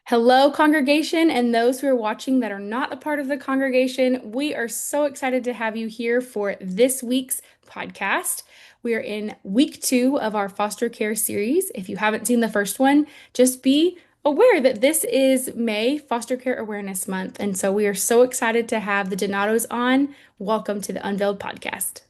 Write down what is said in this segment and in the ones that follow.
Hello, congregation, and those who are watching that are not a part of the congregation. We are so excited to have you here for this week's podcast. We are in week 2 of our foster care series. If you haven't seen the first one, just be aware that this is May Foster Care Awareness Month. And so we are so excited to have the Donatos on. Welcome to the Unveiled podcast.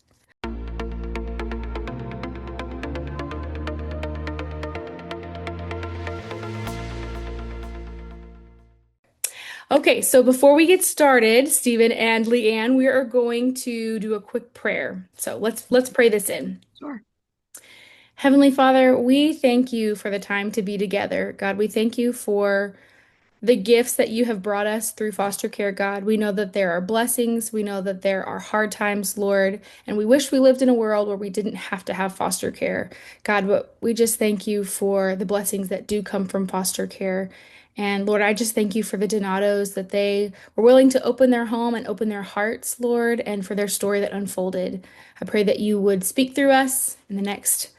Okay, so before we get started, Stephen and Leanne, we are going to do a quick prayer. So let's pray this in. Sure. Heavenly Father, we thank you for the time to be together. God, we thank you for the gifts that you have brought us through foster care, God. We know that there are blessings. We know that there are hard times, Lord, and we wish we lived in a world where we didn't have to have foster care, God, but we just thank you for the blessings that do come from foster care. And Lord, I just thank you for the Donatos that they were willing to open their home and open their hearts, Lord, and for their story that unfolded. I pray that you would speak through us in the next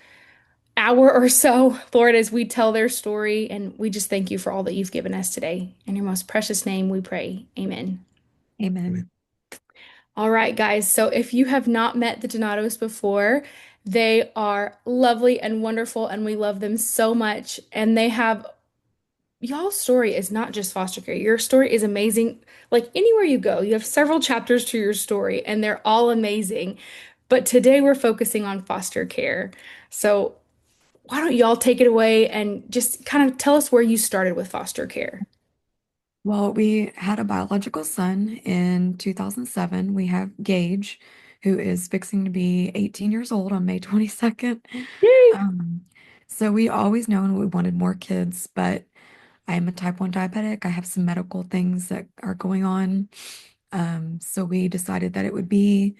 hour or so, Lord, as we tell their story. And we just thank you for all that you've given us today. In your most precious name, we pray. Amen. Amen. All right, guys. So if you have not met the Donatos before, they are lovely and wonderful, and we love them so much. And they have y'all's story is not just foster care. Your story is amazing. Like anywhere you go, you have several chapters to your story, and they're all amazing. But today we're focusing on foster care. So why don't y'all take it away and just kind of tell us where you started with foster care? Well, we had a biological son in 2007. We have Gage, who is fixing to be 18 years old on May 22nd. Yay. Um, so we always known we wanted more kids, but I am a type 1 diabetic. I have some medical things that are going on. So we decided that it would be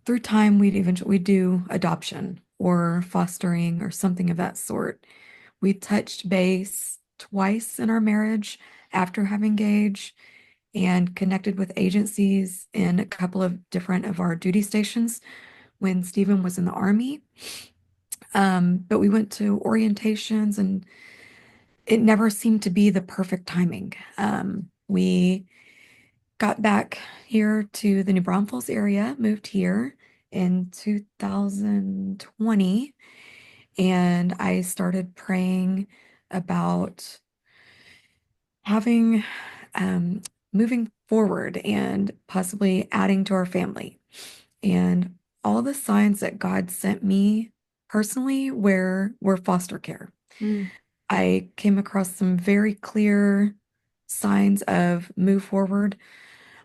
through time we'd do adoption or fostering or something of that sort. We touched base twice in our marriage after having Gage and connected with agencies in a couple of different of our duty stations when Stephen was in the Army. But we went to orientations and it never seemed to be the perfect timing. We got back here to the New Braunfels area, moved here in 2020, and I started praying about having moving forward and possibly adding to our family. And all the signs that God sent me personally were foster care. Mm, I came across some very clear signs of move forward.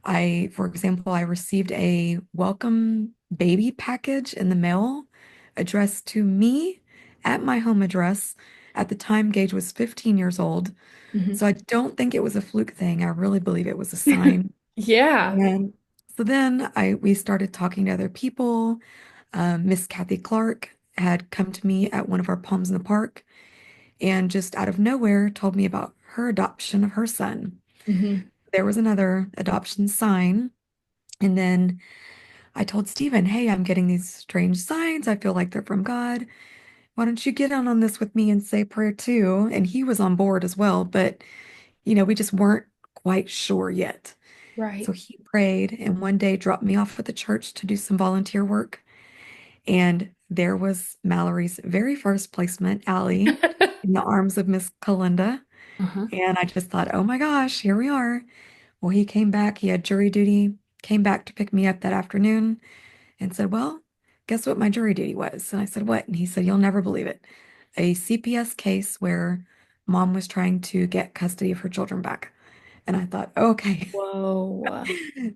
For example, I received a welcome baby package in the mail addressed to me at my home address. At the time, Gage was 15 years old. mhm. So I don't think it was a fluke thing. I really believe it was a sign. Yeah. And so then we started talking to other people. Miss Kathy Clark had come to me at one of our Palms in the Park and just out of nowhere told me about her adoption of her son. Hmm. There was another adoption sign. And then I told Stephen, hey, I'm getting these strange signs. I feel like they're from God. Why don't you get on this with me and say prayer too? And he was on board as well, but we just weren't quite sure yet. So Right. he prayed and one day dropped me off at the church to do some volunteer work. And there was Mallory's very first placement, Allie, in the arms of Miss Kalinda. Uh-huh. And I just thought, oh my gosh, here we are. Well, he came back, he had jury duty, came back to pick me up that afternoon and said, well, guess what my jury duty was? And I said, what? And he said, you'll never believe it. A CPS case where mom was trying to get custody of her children back. And I thought, okay. Whoa.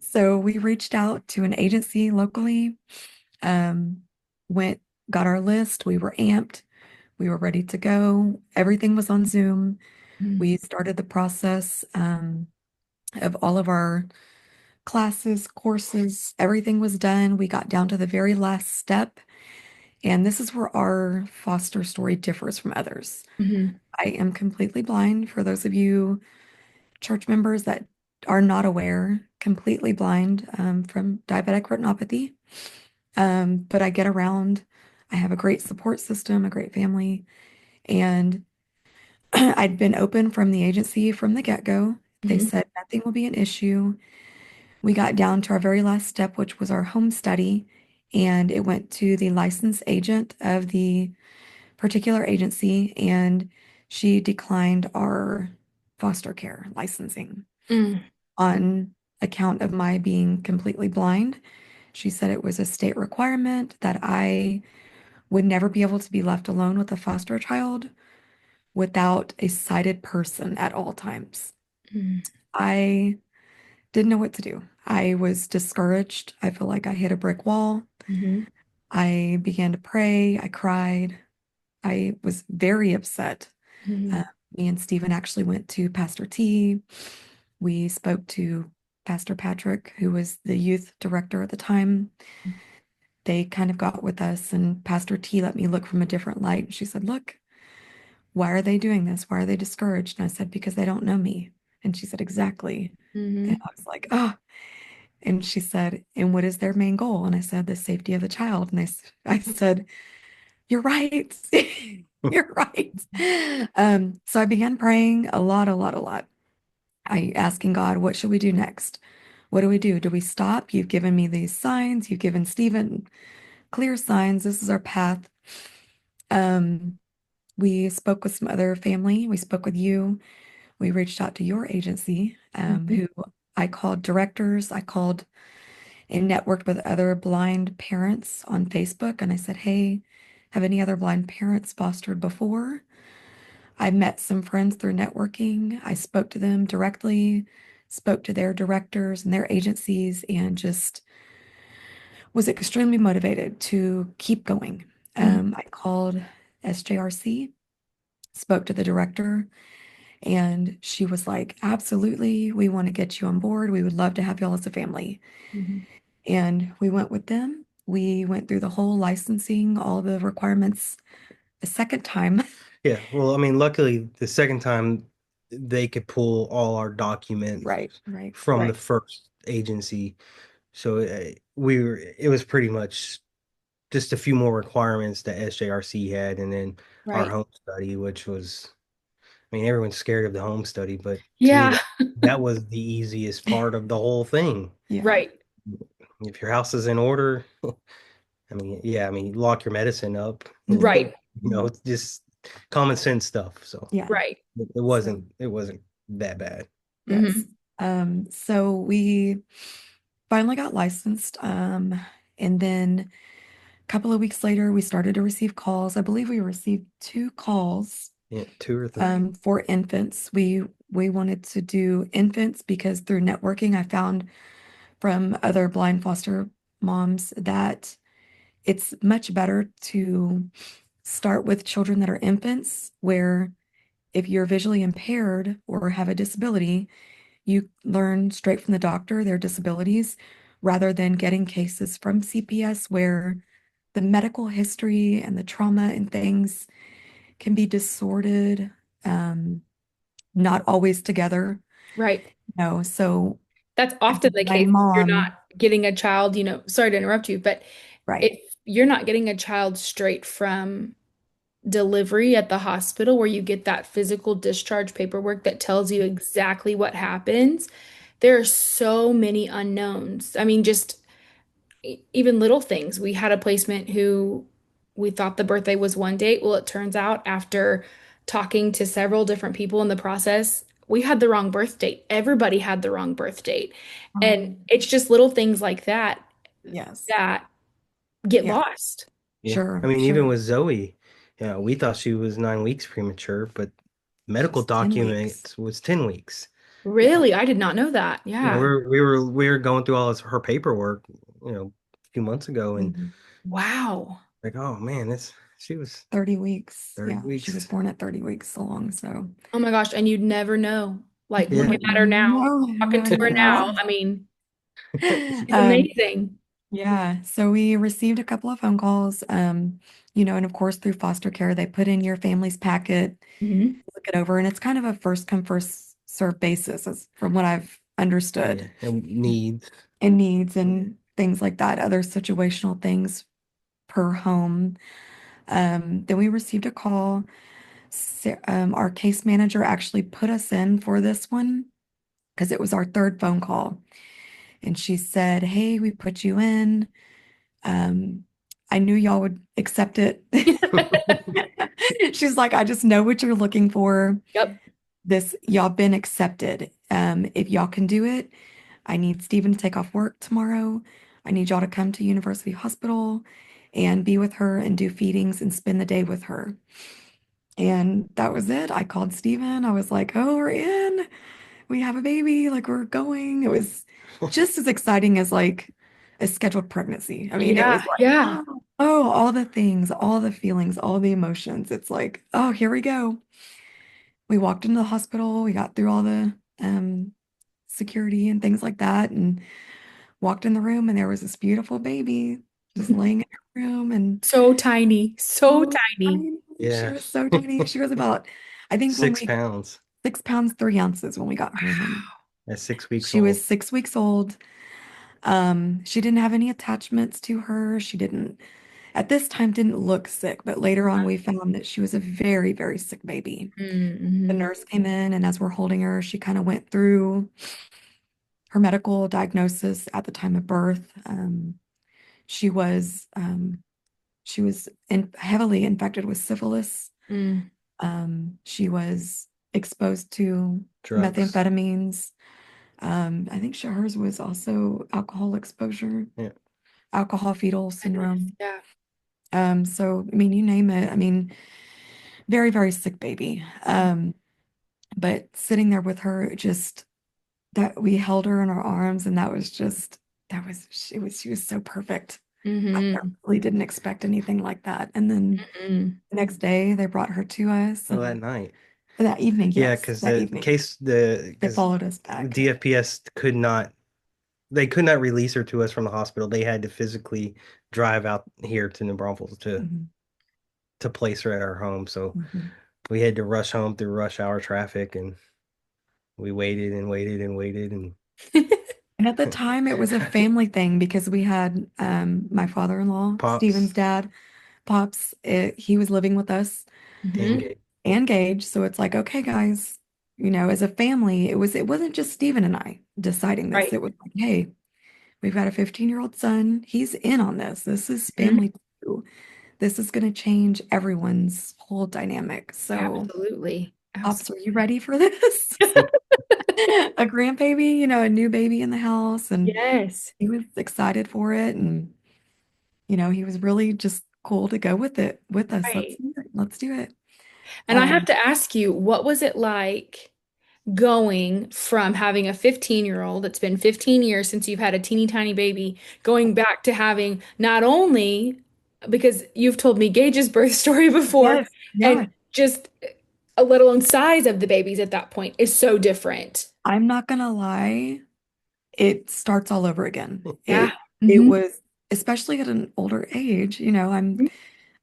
So we reached out to an agency locally, um, went, got our list. We were amped. We were ready to go. Everything was on Zoom. Mm, We started the process of all of our classes, courses, everything was done. We got down to the very last step. And this is where our foster story differs from others. mhm, I am completely blind. For those of you church members that are not aware, completely blind from diabetic retinopathy. But I get around. I have a great support system, a great family. And I'd been open from the agency from the get-go. They Hmm. said nothing will be an issue. We got down to our very last step, which was our home study, and it went to the licensed agent of the particular agency, and she declined our foster care licensing Mm. on account of my being completely blind. She said it was a state requirement that I would never be able to be left alone with a foster child without a sighted person at all times. Mm. I didn't know what to do. I was discouraged. I feel like I hit a brick wall. Hmm. I began to pray. I cried. I was very upset. Uh, Hmm. Me and Stephen actually went to Pastor T. We spoke to Pastor Patrick, who was the youth director at the time. They kind of got with us, and Pastor T let me look from a different light. She said, "Look, why are they doing this? Why are they discouraged?" And I said, "Because they don't know me." And she said, "Exactly." And Hmm. I was like, "Oh." And she said, "And what is their main goal?" And I said, "The safety of the child." And I said, "You're right." You're right. So I began praying a lot, a lot, a lot. I asking God, what should we do next? What do we do? Do we stop? You've given me these signs. You've given Stephen clear signs. This is our path. Um, we spoke with some other family. We spoke with you. We reached out to your agency, Hmm. who I called directors. I called and networked with other blind parents on Facebook. And I said, hey, have any other blind parents fostered before? I met some friends through networking. I spoke to them directly, spoke to their directors and their agencies, and just was extremely motivated to keep going. I called SJRC, spoke to the director, and she was like, absolutely, we want to get you on board. We would love to have y'all as a family. Hmm. And we went with them. We went through the whole licensing, all the requirements a second time. Yeah, well, I mean, luckily the second time they could pull all our documents Right, right, from the first agency. So it was pretty much just a few more requirements that SJRC had, and then our Right. home study, which was, I mean, everyone's scared of the home study, but to me Yeah. that was the easiest part of the whole thing. yeah, Right. If your house is in order, I mean, yeah, I mean, lock your medicine up, Right. it's just common sense stuff. So yeah. Right. So, it wasn't that bad. yes. Hmm. So we finally got licensed. And then a couple of weeks later, we started to receive calls. I believe we received two calls Yeah, two or three. for infants. We wanted to do infants because through networking, I found from other blind foster moms that it's much better to start with children that are infants, where if you're visually impaired or have a disability, you learn straight from the doctor their disabilities rather than getting cases from CPS where the medical history and the trauma and things can be distorted, um, not always together. Right. No, so That's as often the my case if you're not mom, getting a child, sorry to interrupt you, but right. if you're not getting a child straight from delivery at the hospital where you get that physical discharge paperwork that tells you exactly what happens, there are so many unknowns. I mean, just even little things. We had a placement who we thought the birthday was one date. Well, it turns out after talking to several different people in the process, we had the wrong birth date. Everybody had the wrong birth date. And Um, it's just little things like that yes. that get Yeah, lost. Yeah. I sure, mean, even sure. with Zoe, we thought she was 9 weeks premature, but medical She's 10 weeks. documents was 10 weeks. Yeah. Really? I did not know that. Yeah, Yeah. we were going through all her paperwork, a few months ago, and Mhm. Wow. like, oh man, this she was 30 weeks. 30 Yeah, she was weeks. born at 30 weeks along. So, Oh my gosh. And you'd never know. Like you Yeah. looking would at her now, know, talking to I her now. know. I mean, she's Um, amazing. yeah, so we received a couple of phone calls, and of course through foster care, they put in your family's packet, Hmm. look it over, and it's kind of a first come, first serve basis, as from what I've Yeah, understood, and needs. and needs and things like that, other situational things per home. Then we received a call. Our case manager actually put us in for this one because it was our third phone call. And she said, "Hey, we put you in. Um, I knew y'all would accept it." She's like, "I just know what you're looking for. Yep. This, y'all been accepted. If y'all can do it, I need Stephen to take off work tomorrow. I need y'all to come to University Hospital and be with her and do feedings and spend the day with her." And that was it. I called Stephen. I was like, "Oh, we're in. We have a baby. Like we're going." It was just as exciting as like a scheduled pregnancy. I mean, it Yeah, was like, yeah. oh, all the things, all the feelings, all the emotions. It's like, oh, here we go. We walked into the hospital. We got through all the security and things like that, and walked in the room, and there was this beautiful baby just laying in her room, and So tiny, so so tiny. tiny. She Yeah. was so tiny. She was about, I think when Six we pounds 6 pounds 3 ounces when we got her home. at 6 weeks She old. was 6 weeks old. She didn't have any attachments to her. She didn't, at this time, didn't look sick, but later on, we found that she was a very, very sick baby. The Mm-hmm. nurse came in, and as we're holding her, she kind of went through her medical diagnosis at the time of birth. She was heavily infected with syphilis. Mm. She was exposed to Drugs. methamphetamines. I think hers was also alcohol exposure, Yeah. alcohol fetal Goodness. syndrome. Yeah. So I mean, you name it. I mean, very, very sick baby. But sitting there with her, just that we held her in our arms, and she was so perfect. I Mm-hmm. really didn't expect anything like that. And then Mm-hmm. the next day they brought her to us, Well, that and night. that evening, Yeah, yes, because that the evening case the they because followed us the back. DFPS could not release her to us from the hospital. They had to physically drive out here to New Braunfels Mhm, to place her at our home. So mhm. we had to rush home through rush hour traffic, and we waited and waited and waited and And at the time, it was a family thing because we had my father-in-law, Stephen's pops dad, Pops. He was living with us and Mm-hmm. Gabe. and Gage. So it's like, okay, guys, as a family, it wasn't just Stephen and I deciding this. Right. It was like, hey, we've got a 15-year-old son. He's in on this. This is Mhm. family too. This is going to change everyone's whole dynamic. So, Absolutely. Pops, are you Absolutely. ready for this? A grandbaby, a new baby in the house, and Yes. he was excited for it, and he was really just cool to go with it with us. Let's Right. do it. Let's do it. And I have Um, to ask you, what was it like going from having a 15-year-old, it's been 15 years since you've had a teeny tiny baby, going back to having not only, because you've told me Gage's birth story before, yes, yeah. and just a let alone size of the babies at that point is so different. I'm not gonna lie, it starts all over agagan. Yeah. It Hmm. was, especially at an older age, I'm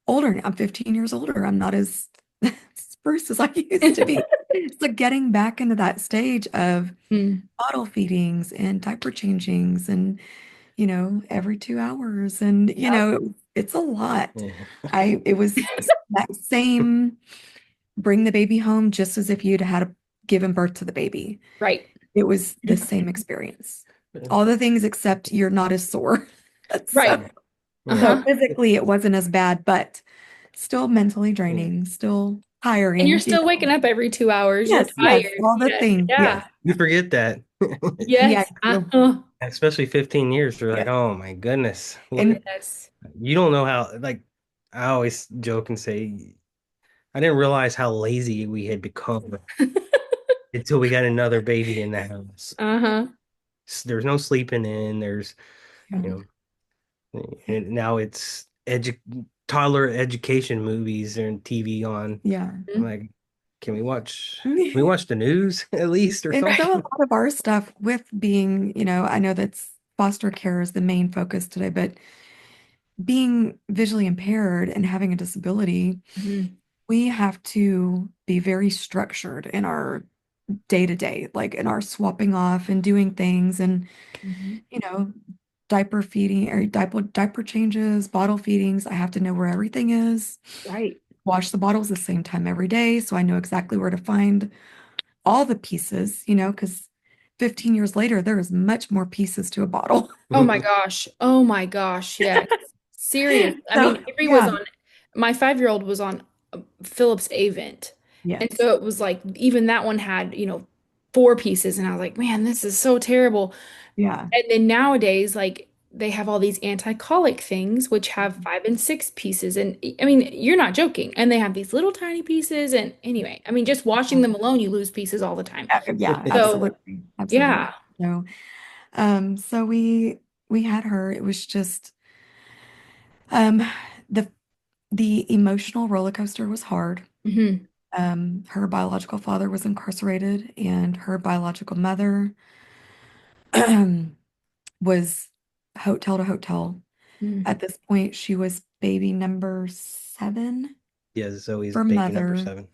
older. I'm 15 years older. I'm not as spruce as I used to be. So getting back into that stage of Mm. bottle feedings and diaper changings and, every 2 hours. And, Yep. it's a lot. Yeah. It was that same bring the baby home just as if you'd had given birth to the baby. Right. It was the same experience. All the things except you're not as sore. So, Right. Yeah. so Uh-huh. physically it wasn't as bad, but still mentally Yeah. draining, still And you're tiring. still waking up every 2 hours. You're Yes, yes, tired. all the Yes. things. Yeah. Yes. You forget that. Yeah, Yes. Uh-huh. Especially 15 years, you're like, yes. oh my goodness. And Yes. You don't know how, like, I always joke and say, I didn't realize how lazy we had become until we got another baby in the house. Uh-huh. There's no sleeping in. yeah, You and now it's toddler education movies and TV on. yeah. I'm like, can we watch the news at least or And so a something? lot of our stuff with being, I know that's foster care is the main focus today, but being visually impaired and having a disability, Mhm. we have to be very structured in our day to day, like in our swapping off and doing things and, Mhm. you know, diaper feeding or diaper changes, bottle feedings. I have to know where everything is. Right. wash the bottles the same time every day. So I know exactly where to find all the pieces, because 15 years later, there is much more pieces to a bottle. Oh my gosh. Oh my gosh. Yes. Serious. I So, mean, Avery was yeah. on, my 5-year-old was on Phillips Avent. And Yes. so it was like, even that one had, 4 pieces. And I was like, man, this is so terrible. Yeah. And then nowadays, like, they have all these anti-colic things, which have 5 and 6 pieces. And I mean, you're not joking. And they have these little tiny pieces. And anyway, I mean, just washing them alone, you lose pieces all the time. Yeah, So, absolutely. Absolutely. yeah. So, so we had her. It was just um the the emotional roller coaster was hard. Hmm. Her biological father was incarcerated, and her biological mother was hotel to hotel. Hmm. At this point, she was baby number 7 Yeah, Zoe's for baby number mother, 7.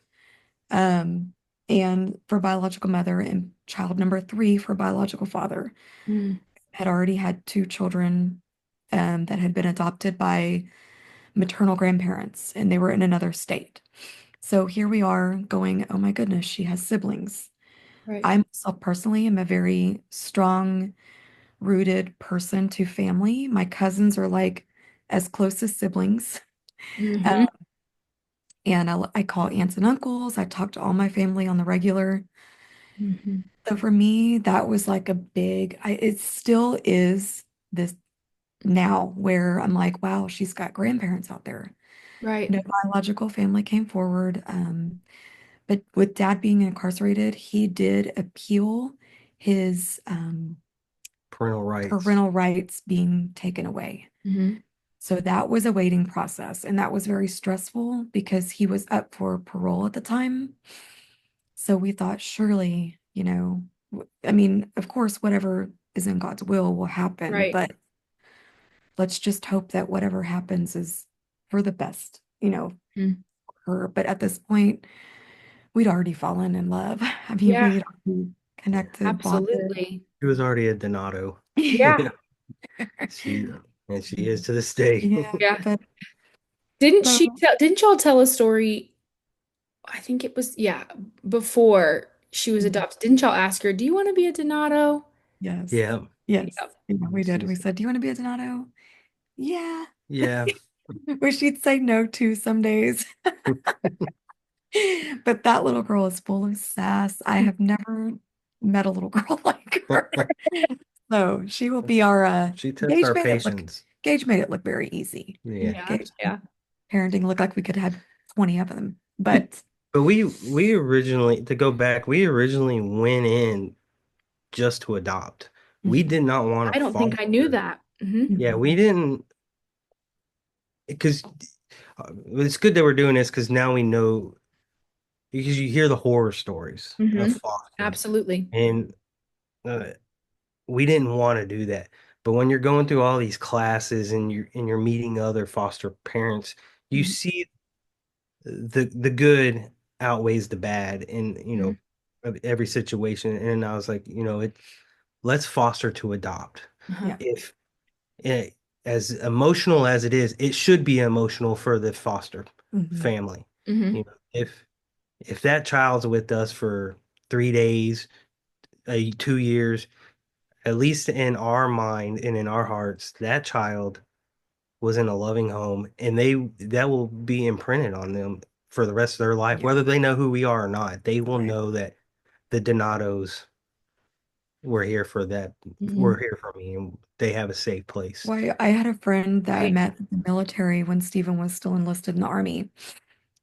um, and for biological mother, and child number 3 for biological father. Hmm. Had already had 2 children that had been adopted by maternal grandparents, and they were in another state. So here we are going, oh my goodness, she has siblings. Right. I myself personally am a very strong, rooted person to family. My cousins are like as close as siblings. Uh, Hmm. and I call aunts and uncles. I talk to all my family on the regular. Hmm. So for me, that was like a big, it still is this now where I'm like, wow, she's got grandparents out there. Right. No biological family came forward. But with dad being incarcerated, he did appeal his Parental rights. parental rights being taken away. Hmm. So that was a waiting process, and that was very stressful because he was up for parole at the time. So we thought, surely, I mean, of course, whatever is in God's will happen, Right. but let's just hope that whatever happens is for the best, Mm. for her. But at this point, we'd already fallen in love. I mean, Yeah, we'd already connected, bonded. absolutely. She was already a Donato. Yeah. She and she is to this day. Yeah, Yeah. but so Didn't y'all tell a story? I think it was, yeah, before she was mhm, adopted. Didn't y'all ask her, do you want to be a Donato? yes, Yeah. yes, Yep. yeah, we did. We She's said, "Do you want to be a Donato?" Yeah, yeah. which she'd say no to some days. But that little girl is full of sass. I have never met a little girl like her. So she will be our She tests Gage our made it look patience. Gage made it look very easy. Yeah. Yeah. Gage made Yeah. parenting look like we could have 20 of them. But But we originally, to go back, we originally went in just to adopt. We mhm, did not want I to don't think I knew foster. that. Hmm. Yeah, mhm, we didn't, because it's good that we're doing this because now we know, because you hear the horror stories of Hmm. fostering, Absolutely. and uh, we didn't want to do that. But when you're going through all these classes and you're meeting other foster parents, you mhm. see the good outweighs the bad in, Hmm. of every situation. And I was like, let's foster to adopt. Uh-huh. Yeah. If it, as emotional as it is, it should be emotional for the foster Mhm. family. Hmm. If that child's with us for 3 days, 2 years, at least in our mind and in our hearts, that child was in a loving home, and that will be imprinted on them for the rest of their life, Yeah. whether they know who we are or not. They will Right. know that the Donatos were here for that. Hmm. We're here for me, and they have a safe place. Well, I had a friend that I Right. met in the military when Stephen was still enlisted in the Army.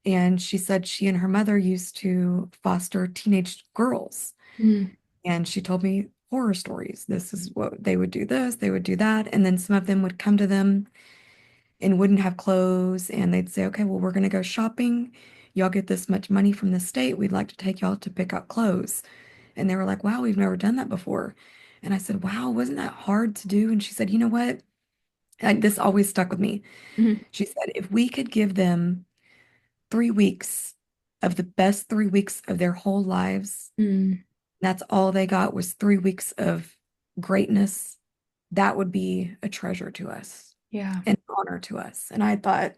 And she said she and her mother used to foster teenage girls. Mm. And she told me horror stories. This is what they would do this, they would do that. And then some of them would come to them and wouldn't have clothes. And they'd say, okay, well, we're going to go shopping. Y'all get this much money from the state. We'd like to take y'all to pick out clothes. And they were like, wow, we've never done that before. And I said, wow, wasn't that hard to do? And she said, you know what? This always stuck with me. Hmm. She said, if we could give them 3 weeks of the best 3 weeks of their whole lives, Mm. that's all they got was 3 weeks of greatness, that would be a treasure to us, Yeah. an honor to us. And I thought,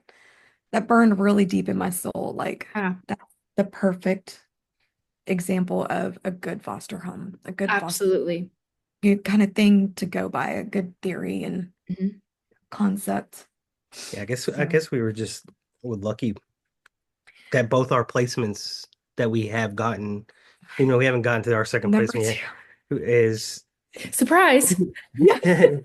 that burned really deep in my soul. Like Yeah, that's the perfect example of a good foster home, a good foster absolutely. good kind of thing to go by, a good theory and Mhm. concept. Yeah, I So guess we were just lucky that both our placements that we have gotten, we haven't gotten to our second number placement two. yet, is Surprise. Yeah.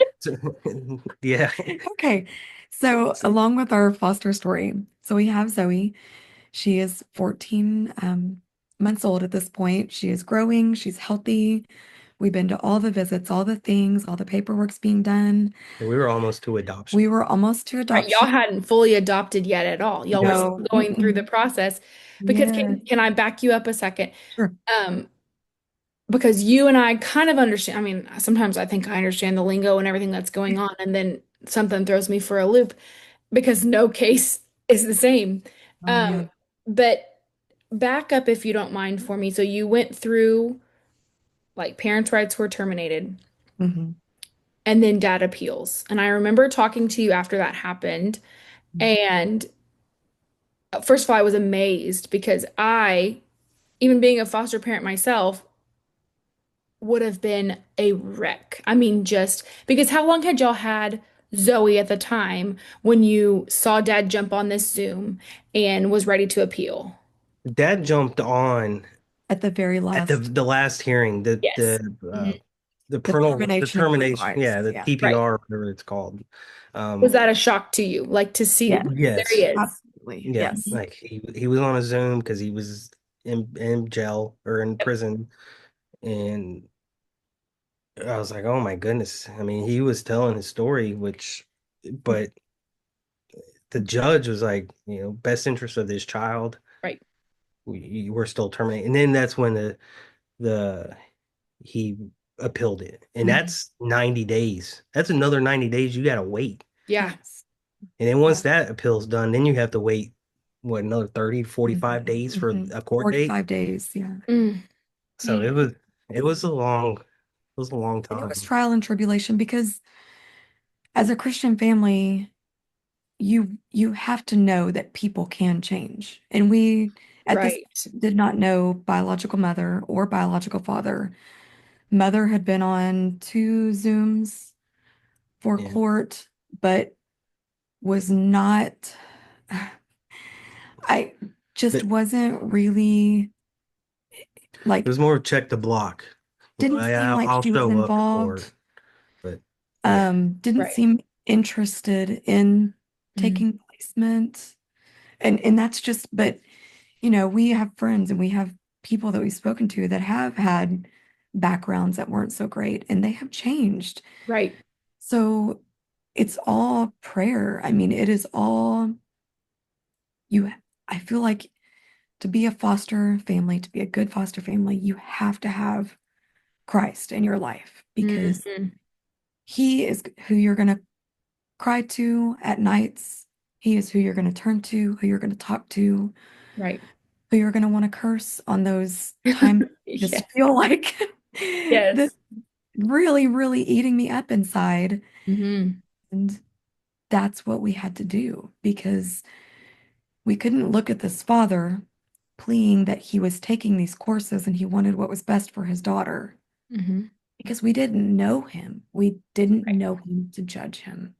yeah. Okay. So along with our foster story, so we have Zoe. She is 14 months old at this point. She is growing. She's healthy. We've been to all the visits, all the things, all the paperwork's being done. We were almost to adoption. We were almost to Right, y'all adoption. hadn't fully adopted yet at all. Y'all were No. still going through the Mm-mm. process. Because Yeah. can I back you up a second? Sure. Um, because you and I kind of understand. I mean, sometimes I think I understand the lingo and everything that's going on, and then something throws me for a loop because no case is the same. Oh, Um, yeah. but back up if you don't mind for me. So you went through like parents' rights were terminated, Hmm. and then dad appeals. And I remember talking to you after that happened, and first of all, I was amazed because even being a foster parent myself, would have been a wreck. I mean, just because how long had y'all had Zoe at the time when you saw dad jump on this Zoom and was ready to appeal? Dad jumped on At the very at last, the last hearing, Yes. Mhm. the the parental the termination of parental termination, rights. yeah, the Yeah. Right. TPR, whatever it's called. Was Um, that a shock to you? Like to see Yes. there he yes, is. Absolutely. yeah, Yes. like he was on a Zoom because he was in jail or in Yep. prison, and I was like, oh my goodness. I mean, he was telling his story, but the judge was like, best interest of this child, Right. we're still terminating. And then that's when the he appealed it, and Mhm. that's 90 days. That's another 90 days you gotta wait. Yeah. Yes. And then Yeah. once that appeal's done, then you have to wait, what, another 30, 45 Mhm. days for Mhm. a court date. 45 days. Yeah. Mm. So Man. it was a long And it was time. trial and tribulation because as a Christian family, you have to know that people can change. And we at this Right. point did not know biological mother or biological father. Mother had been on 2 Zooms for Yeah. court, but was not, I just But wasn't really it like, was more check the block. didn't seem like I'll she was show up to court. involved, But yeah. didn't Right. seem interested in Mhm. taking placement. And that's just, but we have friends and we have people that we've spoken to that have had backgrounds that weren't so great and they have changed. Right. So it's all prayer. I mean, it is all you, I feel like to be a foster family, to be a good foster family, you have to have Christ in your life because Mhm. he is who you're going to cry to at nights. He is who you're going to turn to, who you're going to talk to, Right. who you're going to want to curse on those times you just Yes. feel like this Yes. really, really eating me up inside. Hmm. And that's what we had to do because we couldn't look at this father pleading that he was taking these courses and he wanted what was best for his daughter Hmm. because we didn't know him. We didn't Right. know him to judge him.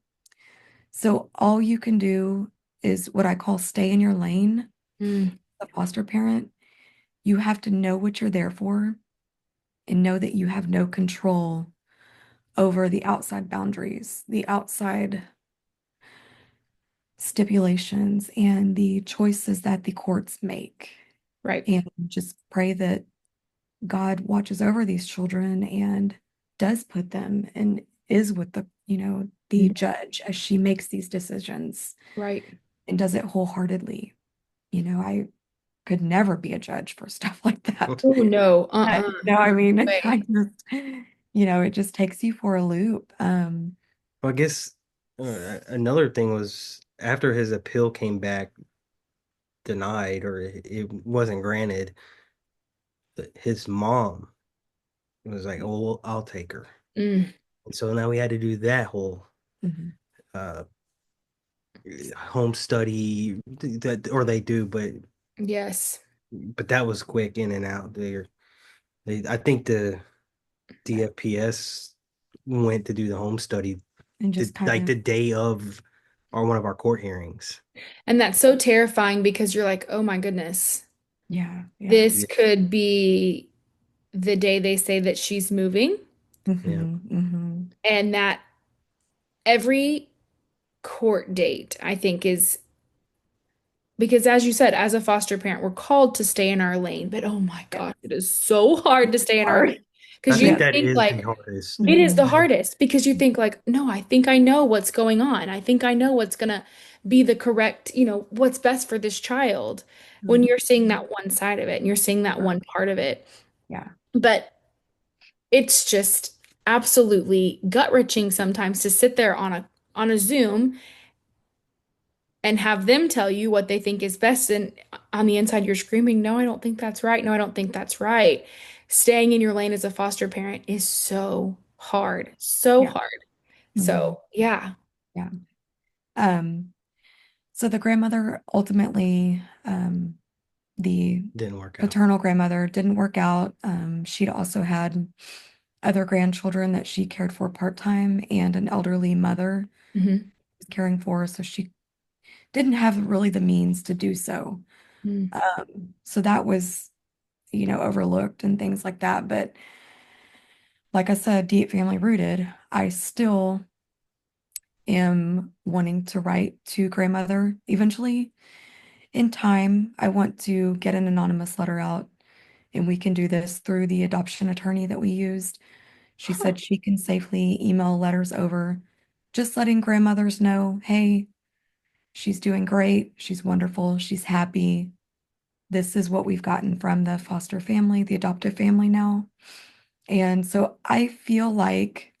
So all you can do is what I call stay in your lane, Mm. a foster parent. You have to know what you're there for and know that you have no control over the outside boundaries, the outside stipulations, and the choices that the courts make. Right. And just pray that God watches over these children and does put them and is with the Mhm. judge as she makes these decisions Right. and does it wholeheartedly. I could never be a judge for stuff like that. Oh no. I mean, I Way. just, it just takes you for a loop. Well, I guess another thing was after his appeal came back denied or it wasn't granted, his mom was like, "Oh, well, I'll take her." Mm. And so now we had to do that whole Mhm. uh home study that, or they do, Yes. but that was quick in and out there. I think the DFPS went to do the home study and just kind like of, the day of one of our court hearings. And that's so terrifying because you're like, oh my goodness, yeah, yeah. this Yeah, could be the day they say that she's moving, yeah. and that every court date, I think, is because, as you said, as a foster parent, we're called to stay in our lane, but oh my Yeah. gosh, it is so hard to stay in our lane Hard. I because you think Yeah. that think is the like hardest. it is the hmm hardest because you think like, no, I think I know what's going on. I think I know what's gonna be the correct, what's best for this child when you're seeing that one side of it and you're seeing that one part of it. Yeah. But it's just absolutely gut-wrenching sometimes to sit there on a Zoom and have them tell you what they think is best. And on the inside, you're screaming, no, I don't think that's right. No, I don't think that's right. Staying in your lane as a foster parent is so hard, so Yeah. hard. hmm So, yeah. Yeah. Um, so the grandmother ultimately, the Didn't work out. paternal grandmother didn't work out. She'd also had other grandchildren that she cared for part-time and an elderly mother Hmm. was caring for, so she didn't have really the means to do so. Mm. So that was, overlooked and things like that. But like I said, deep family rooted, I still am wanting to write to grandmother eventually. In time, I want to get an anonymous letter out, and we can do this through the adoption attorney that we used. She Huh. said she can safely email letters over, just letting grandmothers know, hey, she's doing great, she's wonderful, she's happy. This is what we've gotten from the foster family, the adoptive family now. And so I feel like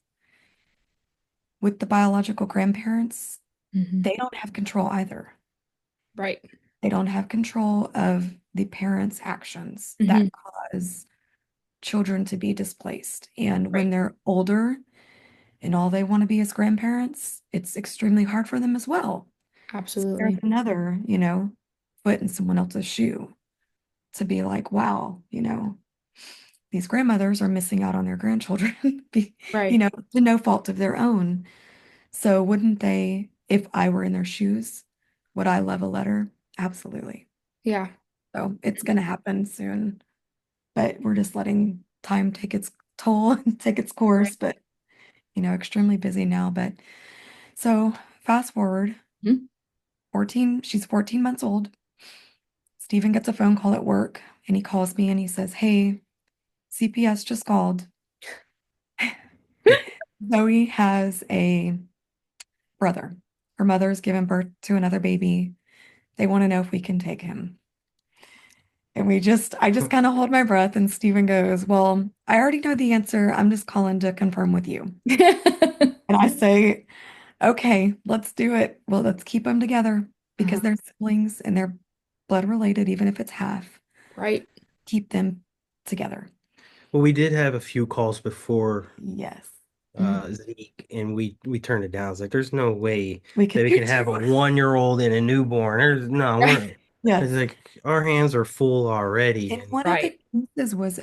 with the biological grandparents, Hmm. they don't have control either. Right. They don't have control of the parents' actions Hmm. that cause children to be displaced. And Right. when they're older and all they want to be is grandparents, it's extremely hard for them as well. So there's Absolutely. another, foot in someone else's shoe to be like, wow, these grandmothers are missing out on their grandchildren, Right. to no fault of their own. So wouldn't they, if I were in their shoes, would I love a letter? Absolutely. Yeah. So it's going to happen soon, but we're just letting time take its toll and take its Right. course. But, extremely busy now. But so fast forward, Mhm. she's 14 months old. Stephen gets a phone call at work and he calls me and he says, hey, CPS just called. Zoe has a brother. Her mother's given birth to another baby. They want to know if we can take him. And I just kind of hold my breath, and Stephen goes, well, I already know the answer. I'm just calling to confirm with you. And I say, okay, let's do it. Well, let's keep them together because Uh-huh. they're siblings and they're blood related, even if it's half. Right. Keep them together. Well, we did have a few calls before Yes. Mhm. Zeke, and we turned it down. It's like there's no way We that could we do can have a two. 1-year-old and a newborn. There's no, Right. it's Yes. like our hands are full already, And and one of the Right. cases was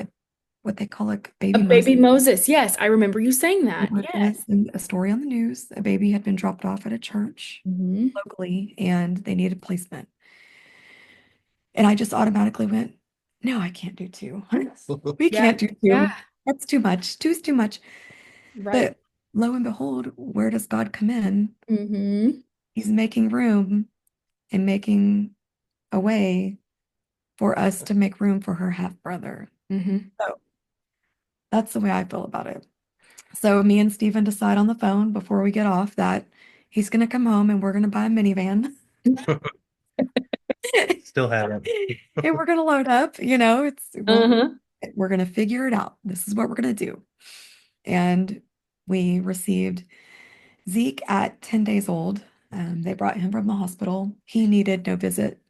what they call a A baby Moses. baby Moses. Yes, I remember you saying that. It Yes. was a story on the news. A baby had been dropped off at a church Hmm. locally and they needed placement. And I just automatically went, no, I can't do two. We Yeah. can't do Yeah. two. That's too much. Two's too much. Right. But lo and behold, where does God come in? Hmm. He's making room and making a way for us to make room for her half brother. Hmm. So that's the way I feel about it. So me and Stephen decide on the phone before we get off that he's going to come home and we're going to buy a minivan. still haven't. And we're going to load up, Uh-huh. we're going to figure it out. This is what we're going to do. And we received Zeke at 10 days old. They brought him from the hospital. He needed no visit,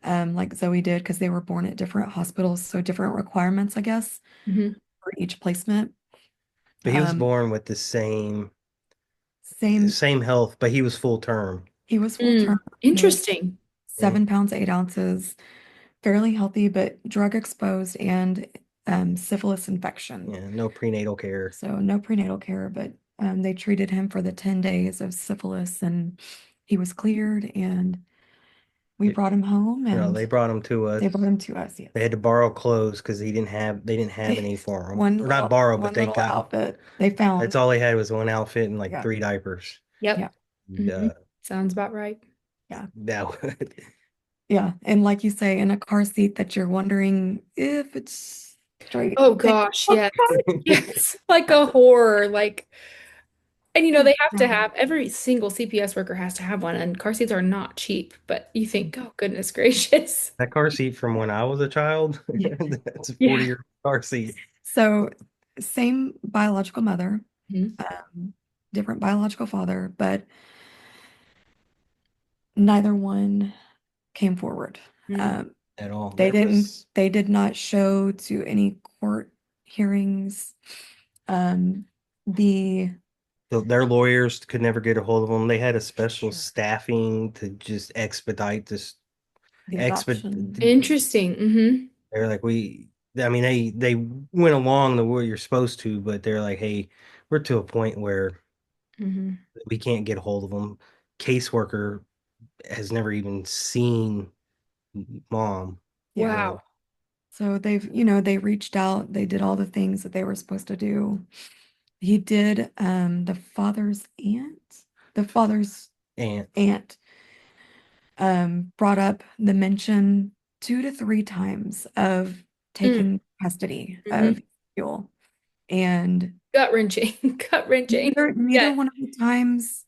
like Zoe did, because they were born at different hospitals, so different requirements, I guess, Hmm. for each placement. But he was Um, born with the same, same health, but he was full term. He was full term. He was Interesting. Yeah, 7 pounds, 8 ounces, fairly healthy, but drug exposed and syphilis infection. yeah, no prenatal care. So no prenatal care, but they treated him for the 10 days of syphilis and he was cleared and we It- brought him home no, and they brought him to they us. brought him to us, yes. They had to borrow clothes because they didn't have any for him, or not borrow, but One they little got. outfit they That's found. all they had was one outfit and like Yeah, three diapers. Yep. yeah, And, Hmm. Sounds about right. yeah, that would, yeah. And like you say, in a car seat that you're wondering if it's straight. Oh gosh, yes. Yes. Like a horror. Like, and they have to No. have every single CPS worker has to have one, and car seats are not cheap, but you think, oh goodness gracious. that car seat from when I was a child. Yeah. That's a Yeah. 40-year car seat. So same biological mother, Mhm. um, different biological father, but neither one came forward. Mhm. Um, At all. There was they did not show to any court hearings. Um, the their lawyers could never get a hold of them. They had a special Sure. staffing to just expedite this. the Exped. adoption. Interesting. Hmm. They're like we. I mean, they went along the way you're supposed to, but they're like, hey, we're to a point where Hmm. we can't get a hold of them. Caseworker has never even seen mom. Yeah. So Wow. So they reached out, they did all the things that they were supposed to do. He did, the father's and aunt brought up the mention 2 to 3 times of taking custody Mm-hmm. of Yule. And Gut wrenching. Gut wrenching. neither Yes. one of the times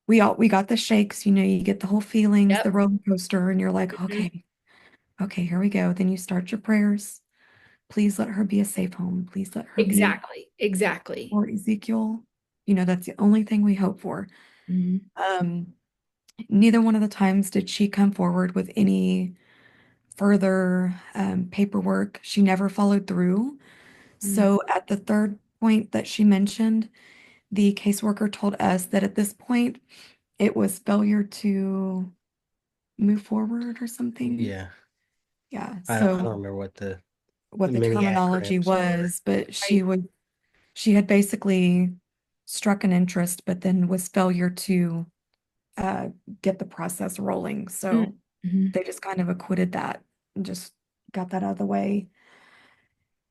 we got the shakes, you get the whole feelings, the Yep. roller coaster, and you're like, Hmm. okay, okay, here we go. Then you start your prayers. Please let her be a safe home. Please let her be Exactly. Exactly. for Ezekiel. That's the only thing we hope for. Hmm. Um, Neither one of the times did she come forward with any further paperwork. She never followed through. So at the third point that she mentioned, the caseworker told us that at this point, it was failure to move forward or something. yeah, Yeah. I don't So remember what the what the many terminology acronyms were. was, but Right. she had basically struck an interest, but then was failure to uh, get the process rolling. So Mm-hmm. they just kind of acquitted that and just got that out of the way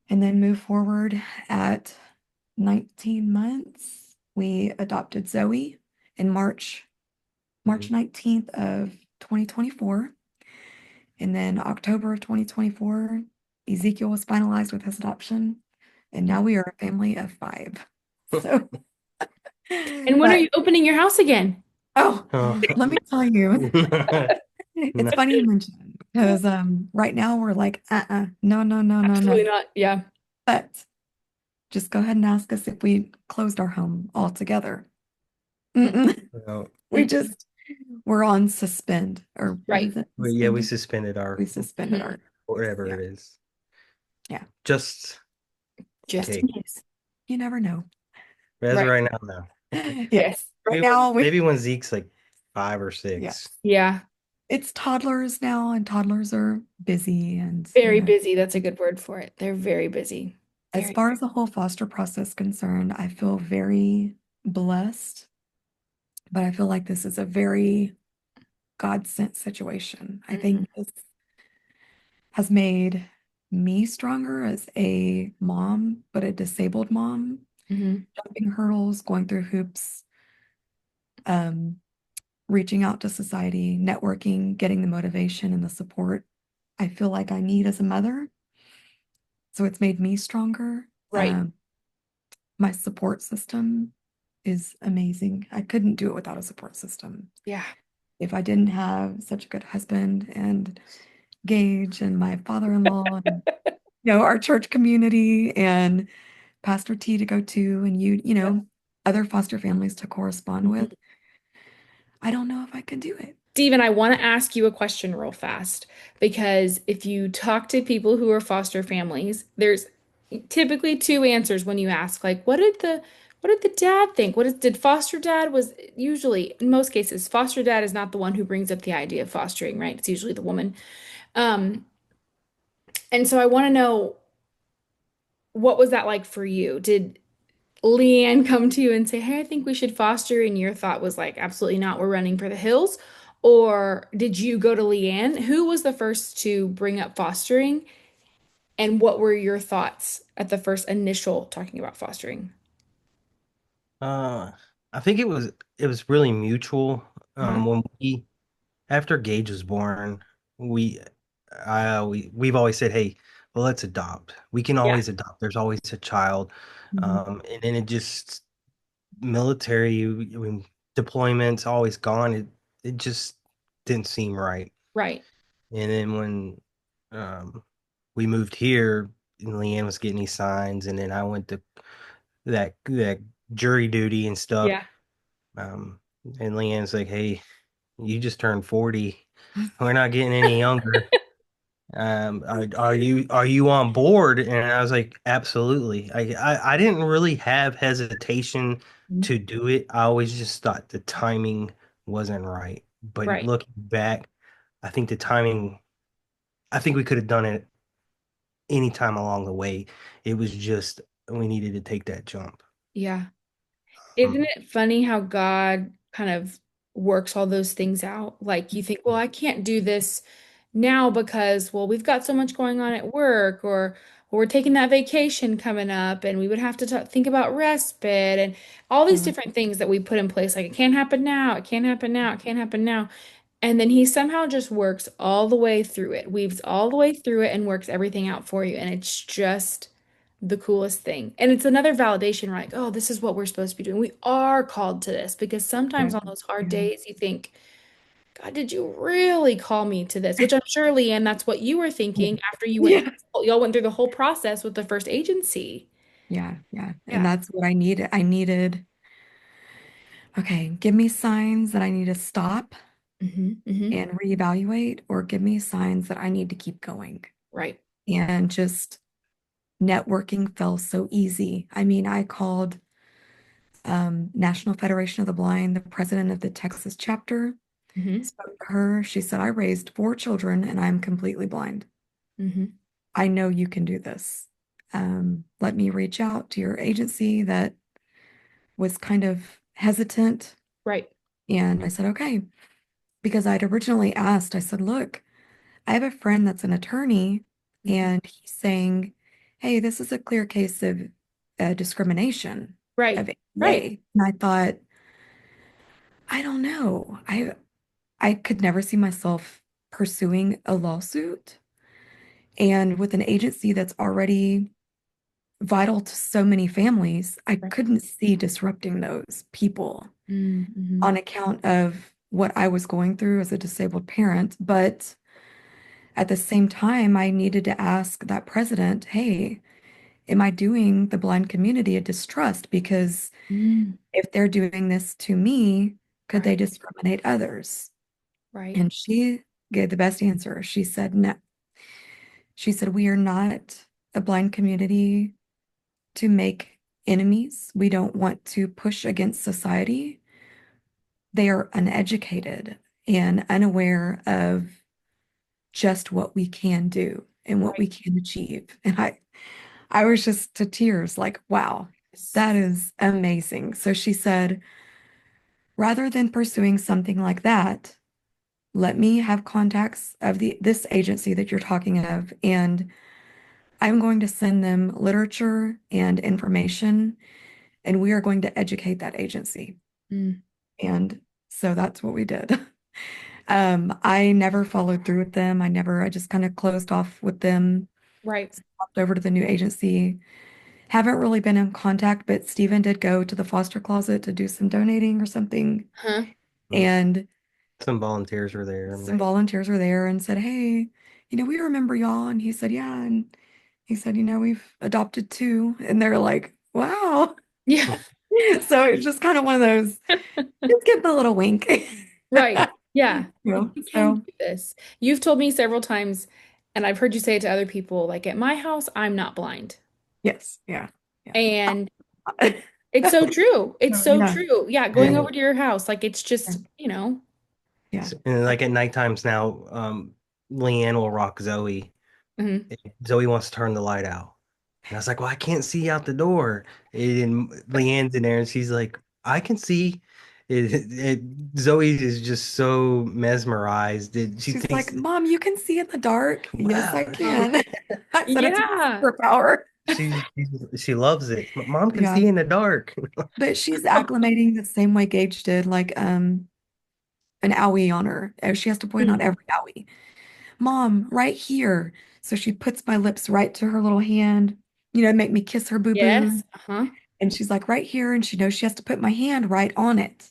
and then moved forward at 19 months. We adopted Zoe in March Mhm. 19th of 2024. And then October of 2024, Ezekiel was finalized with his adoption. And now we are a family of five. So, And when are but you opening your house again? oh, Oh. let me tell you, it's No, funny you mention because right now we're like, no, no, no, no, no. Absolutely not. Yeah. But just go ahead and ask us if we closed our home altogether. Mm-mm. no. We just we're on suspend or what Right. is it? Yeah, we Suspended? suspended We our suspended Hmm. our whatever yeah, it is. yeah. Just in Just case. in case. You never know. As of Right. right now, no. Yes. Right now we Maybe when Zeke's like five or yes. six. Yeah. It's toddlers now and toddlers are busy and Very busy. That's a good word for it. They're very busy. as Very. far as the whole foster process is concerned, I feel very blessed, but I feel like this is a very God sent situation. I Hmm. think this has made me stronger as a mom, but a disabled mom, Hmm. jumping hurdles, going through hoops, um, reaching out to society, networking, getting the motivation and the support I feel like I need as a mother. So it's made me stronger. Right. My support system is amazing. I couldn't do it without a support system. Yeah. If I didn't have such a good husband and Gage and my father-in-law and our church community and Pastor T to go to and Yep. other foster families to correspond Mhm. with, I don't know if I could do it. Steven, I want to ask you a question real fast because if you talk to people who are foster families, there's typically two answers when you ask, like, What did the dad think? Did foster dad was usually in most cases foster dad is not the one who brings up the idea of fostering, right? It's usually the woman. Um, and so I want to know what was that like for you? Did Leanne come to you and say, "Hey, I think we should foster," and your thought was like, "Absolutely not, we're running for the hills"? Or did you go to Leanne? Who was the first to bring up fostering, and what were your thoughts at the first initial talking about fostering? Uh, I think it was really mutual. Uh-huh. When we after Gage was born, we we've always said, "Hey, well, let's adopt. We can Yeah. always adopt. There's always a child." Mhm. And then it just military when deployments always gone. It just didn't seem right. Right. And then when um, we moved here, and Leanne was getting these signs, and then I went to that jury duty and stuff. Yeah. Um, and Leanne's like, "Hey, you just turned 40. We're not getting any younger. Are you on board?" And I was like, "Absolutely." I didn't really have hesitation Mhm. to do it. I always just thought the timing wasn't right. But Right. looking back, I think the timing. I think we could have done it any time along the way. It was just we needed to take that jump. Yeah. Isn't Um, it funny how God kind of works all those things out? Like you think, well, I can't do this now because, well, we've got so much going on at work, or we're taking that vacation coming up, and we would have to think about respite and all these Mhm. different things that we put in place. Like it can't happen now, it can't happen now, it can't happen now. And then he somehow just works all the way through it, weaves all the way through it, and works everything out for you. And it's just the coolest thing. And it's another validation, right? Like, oh, this is what we're supposed to be doing. We are called to this because sometimes Yeah. on those hard Yeah. days, you think, God, did you really call me to this? Which I'm sure, Leanne, that's what you were thinking after Yeah. y'all went through the whole process with the first agency. Yeah. Yeah. And Yeah. that's what I needed. I needed, okay, give me signs that I need to stop Hmm. and reevaluate, or give me signs that I need to keep going. Right. And just networking felt so easy. I mean, I called National Federation of the Blind, the president of the Texas chapter, Hmm. spoke to her. She said, I raised four children and I'm completely blind. Hmm. I know you can do this. Let me reach out to your agency that was kind of hesitant. Right. And I said, okay, because I'd originally asked, I said, look, I have a friend that's an attorney, Mhm. and he's saying, hey, this is a clear case of discrimination Right. of Right. ADA. And I thought, I don't know. I could never see myself pursuing a lawsuit. And with an agency that's already vital to so many families, I Right. couldn't see disrupting those people Mm-hmm. on account of what I was going through as a disabled parent. But at the same time, I needed to ask that president, hey, am I doing the blind community a distrust? Because Mm. if they're doing this to me, could Right. they discriminate others? Right. And she gave the best answer. She said, no. She said, we are not a blind community to make enemies. We don't want to push against society. They are uneducated and unaware of just what we can do and what Right. we can achieve. And I was just to tears, like, wow, Yes. that is amazing. So she said, rather than pursuing something like that, let me have contacts of this agency that you're talking of, and I'm going to send them literature and information, and we are going to educate that agency. Mm. And so that's what we did. I never followed through with them. I just kind of closed off with them, Right. swapped over to the new agency. Haven't really been in contact, but Stephen did go to the foster closet to do some donating or something. Huh? And some volunteers were there. some volunteers were there and said, hey, we remember y'all. And he said, yeah. And he said, we've adopted two. And they're like, wow. Yeah. So it's just kind of one of those, just give them a little wink. Right. Yeah. Like, you can So do this. You've told me several times, and I've heard you say it to other people, like at my house, I'm not blind. yes, yeah, yeah. And It's so true. It's So, so yeah, true. Yeah, going yeah, over to your house, like it's yeah, just, yeah. And like at night times now, Leanne will rock Zoe. mhm. Zoe wants to turn the light out. And I was like, well, I can't see out the door. And Leanne's in there and she's like, I can see. Zoe is just so mesmerized. She She's like, thinks, Mom, you can see in the dark. Yes, I wow, Oh, can. I said it's my yeah. superpower. she loves it. Mom can Yeah. see in the dark. But she's acclimating the same way Gage did, like an owie on her. She has to point out Mm. every owie. Mom, right here. So she puts my lips right to her little hand, make me kiss her boo-boo. Yes. Uh-huh. And she's like, right here. And she knows she has to put my hand right on it,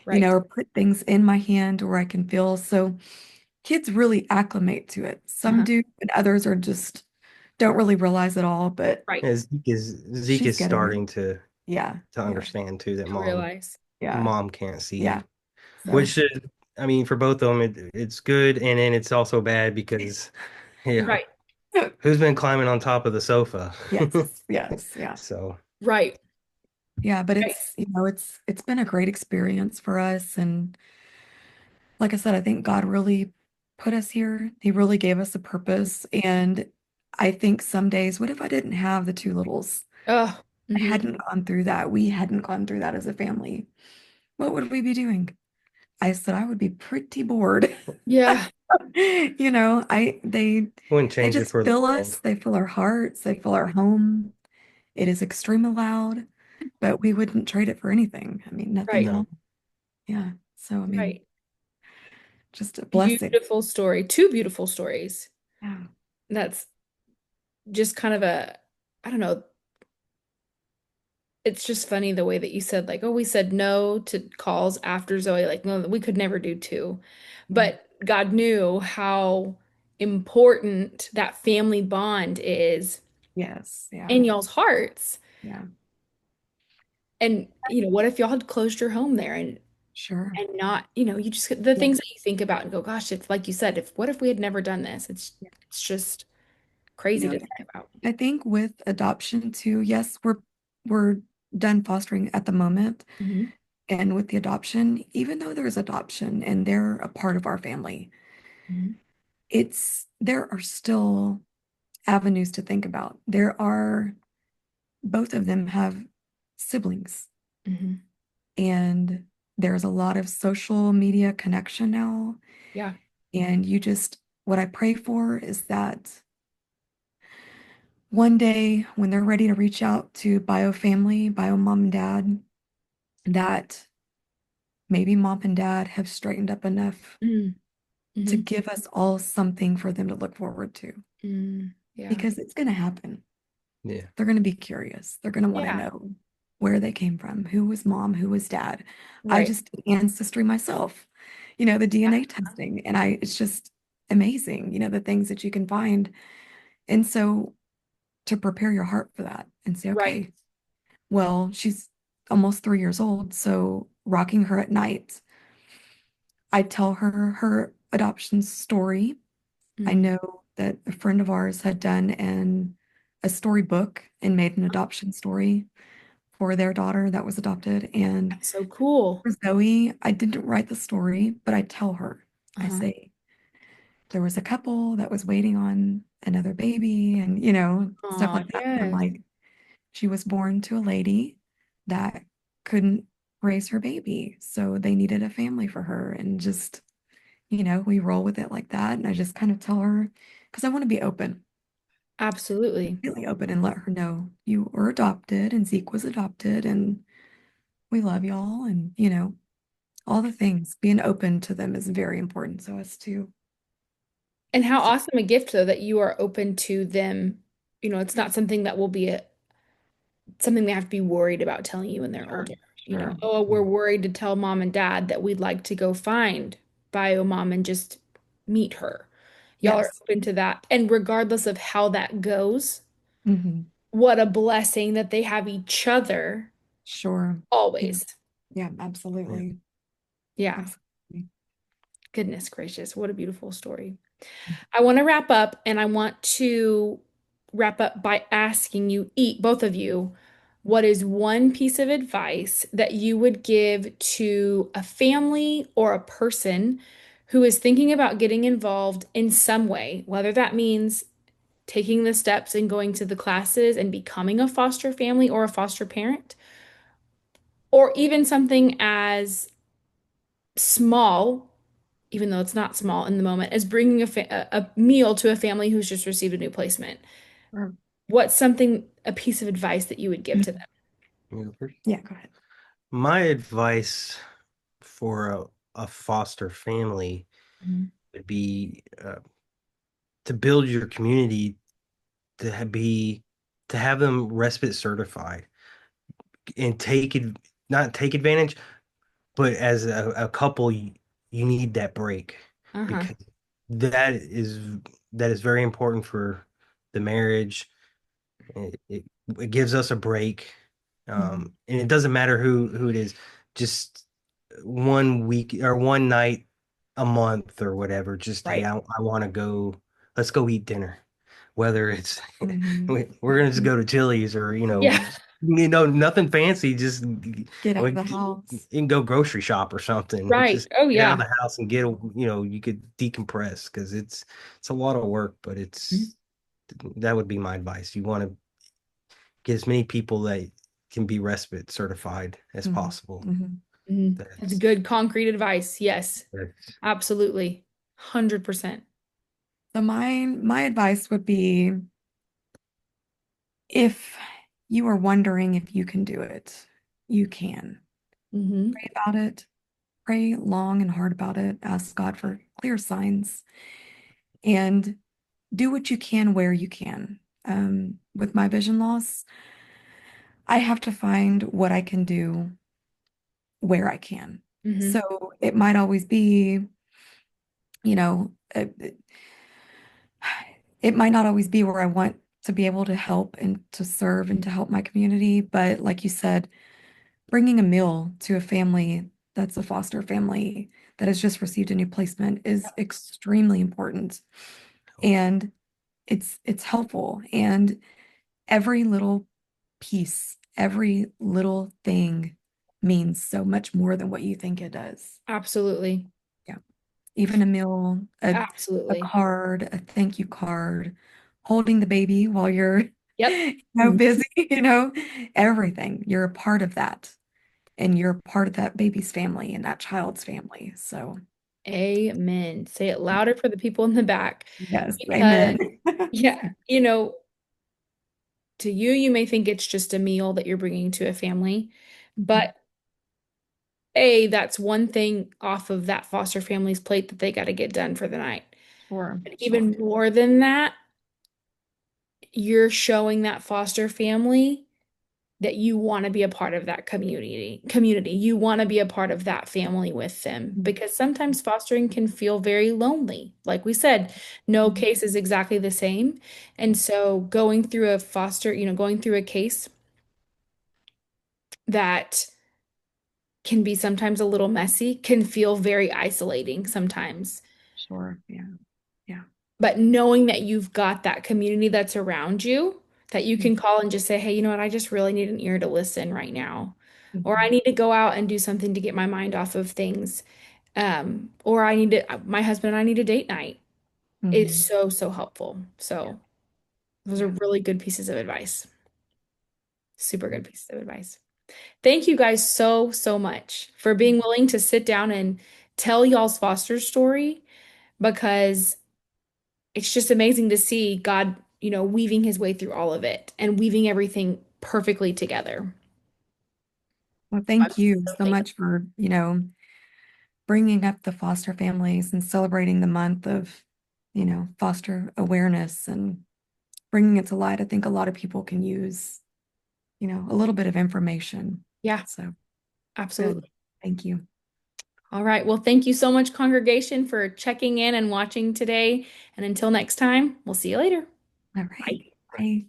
Right. or put things in my hand where I can feel. So kids really acclimate to it. Some Uh-huh. do, and others are just don't really realize it all, but Right. Yeah, Zeke she's is getting it. starting Yeah. to Yeah. understand too that To realize. Yeah. mom can't Yeah. see. So, Which is, I mean, for both of them, it's good, and then it's also bad because, yeah, Right. who's been climbing on top of the sofa? yes. Yes. Yeah. So, Right. Yeah, but Right. it's been a great experience for us. And like I said, I think God really put us here. He really gave us a purpose. And I think some days, what if I didn't have the two littles? Oh, I hmm. hadn't gone through that. We hadn't gone through that as a family. What would we be doing? I said I would be pretty bored. Yeah. wouldn't They change it just for the fill us. world. They fill our hearts. They fill our home. It is extremely loud, but we wouldn't trade it for anything. I mean, nothing at Right. all. No, Yeah. So, I mean, Right. just a blessing. Beautiful story. Two beautiful stories. Yeah. That's just kind of I don't know. It's just funny the way that you said, like, oh, we said no to calls after Zoe. Like, no, we could never do two. Yeah. But God knew how important that family bond is Yes. Yeah. in y'all's hearts. Yeah. And, what if y'all had closed your home there Sure. and not, you just the Yeah. things that you think about and go, gosh, if like you said, if what if we had never done this? Yeah. It's just You crazy know, to think about. I think with adoption too, yes, we're done fostering at the moment. Hmm. And with the adoption, even though there's adoption and they're a part of our family, Hmm. there are still avenues to think about. Both of them have siblings, Hmm. and there's a lot of social media connection now. Yeah. And what I pray for is that one day when they're ready to reach out to bio family, bio mom and dad, that maybe mom and dad have straightened up enough Mm. to Hmm. give us all something for them to look forward to, Mm. Yeah. because it's going to happen. yeah, They're going to be curious. They're going to want to Yeah. know where they came from, who was mom, who was dad. I Right. just did ancestry myself, the Yeah. DNA testing, and it's just amazing, the things that you can find. And so to prepare your heart for that and say, Right. okay, well, she's almost 3 years old, so rocking her at night, I tell her her adoption story. I Mm. know that a friend of ours had done a storybook and made an adoption story for their daughter that was adopted. And That's so cool. for Zoe, I didn't write the story, but I tell her, I Uh-huh. say, there was a couple that was waiting on another baby and, stuff Oh, like that. And I'm yes. like, she was born to a lady that couldn't raise her baby. So they needed a family for her. And just, we roll with it like that. And I just kind of tell her, because I want to be open, Absolutely. really open, and let her know you were adopted and Zeke was adopted and we love y'all. And, all the things, being open to them is very important. So us too. And how So, awesome a gift, though, that you are open to them. It's not something that will be something they have to be worried about telling you when they're sure, older. sure. Oh, we're yeah. worried to tell mom and dad that we'd like to go find bio mom and just meet her. Y'all are Yes. open to that. And regardless of how that goes, Hmm. what a blessing that they have each other Sure. Yeah. always. Yeah, Yeah. absolutely. Yeah. Absolutely. Goodness gracious. What a beautiful story. I want to wrap up and I want to wrap up by asking you, both of you, what is one piece of advice that you would give to a family or a person who is thinking about getting involved in some way, whether that means taking the steps and going to the classes and becoming a foster family or a foster parent, or even something as small, even though it's not small in the moment, as bringing a meal to a family who's just received a new placement. Sure. What's something, a piece of advice that you would give to them? You go first. Yeah, go ahead. My advice for a foster family Mhm. would be to build your community be to have them respite certified and not take advantage, but as a couple, you need that break Uh-huh. because that is that is very important for the marriage. It gives us a break, Mhm. and it doesn't matter who it is. Just one week or one night a month or whatever. Just hey, Right. I want to go. Let's go eat dinner. Whether it's Mhm. we're gonna just go to Chili's or Yeah. nothing fancy. Just Get out of we the house. can go grocery shop or something. Right. Just Oh, get out yeah. of the house and you could decompress because it's a lot of work, but Mhm. it's that would be my advice. You want to get as many people that can be respite certified as Mhm. possible. Mhm. Mhm. That's That's, good concrete advice. Yes, that's absolutely. 100%. So my advice would be if you are wondering if you can do it, you can. Hmm. Pray about it. Pray long and hard about it. Ask God for clear signs and do what you can where you can. With my vision loss, I have to find what I can do where I can. Hmm. So it might always be, you know, it might not always be where I want to be able to help and to serve and to help my community. But like you said, bringing a meal to a family that's a foster family that has just received a new placement is extremely important. And it's helpful. And every little piece, every little thing means so much more than what you think it does. Absolutely. Yeah. Even a meal, a Absolutely. card, a thank you card, holding the baby while you're, Yep. Mhm. busy, everything. You're a part of that. And you're a part of that baby's family and that child's family. So, Amen. Say it louder for the people in the back. yes, Because, amen. yeah, to you, you may think it's just a meal that you're bringing to a family, but that's one thing off of that foster family's plate that they got to get done for the night. Sure, But sure. even more than that, you're showing that foster family that you want to be a part of that community. You want to be a part of that family with them Mhm. because sometimes fostering can feel very lonely. Like we said, no case is exactly the same. And so going through a case that can be sometimes a little messy, can feel very isolating sometimes. Sure. Yeah. Yeah. But knowing that you've got that community that's around you, that you Mhm. can call and just say, hey, you know what? I just really need an ear to listen right now. Or I Mhm. need to go out and do something to get my mind off of things. Or my husband and I need a date night is Mhm. so, so helpful. Yeah. So those are Yeah. really good pieces of advice. Super good pieces of advice. Thank you guys so, so much for being willing to sit down and tell y'all's foster story because it's just amazing to see God, weaving his way through all of it and weaving everything perfectly together. Well, So I'm thank you so so thankful. much for, bringing up the foster families and celebrating the month of, foster awareness and bringing it to light. I think a lot of people can use, a little bit of information. Yeah, So good. absolutely. Thank you. All right. Well, thank you so much, congregation, for checking in and watching today. And until next time, we'll see you later. All right. Bye. Bye.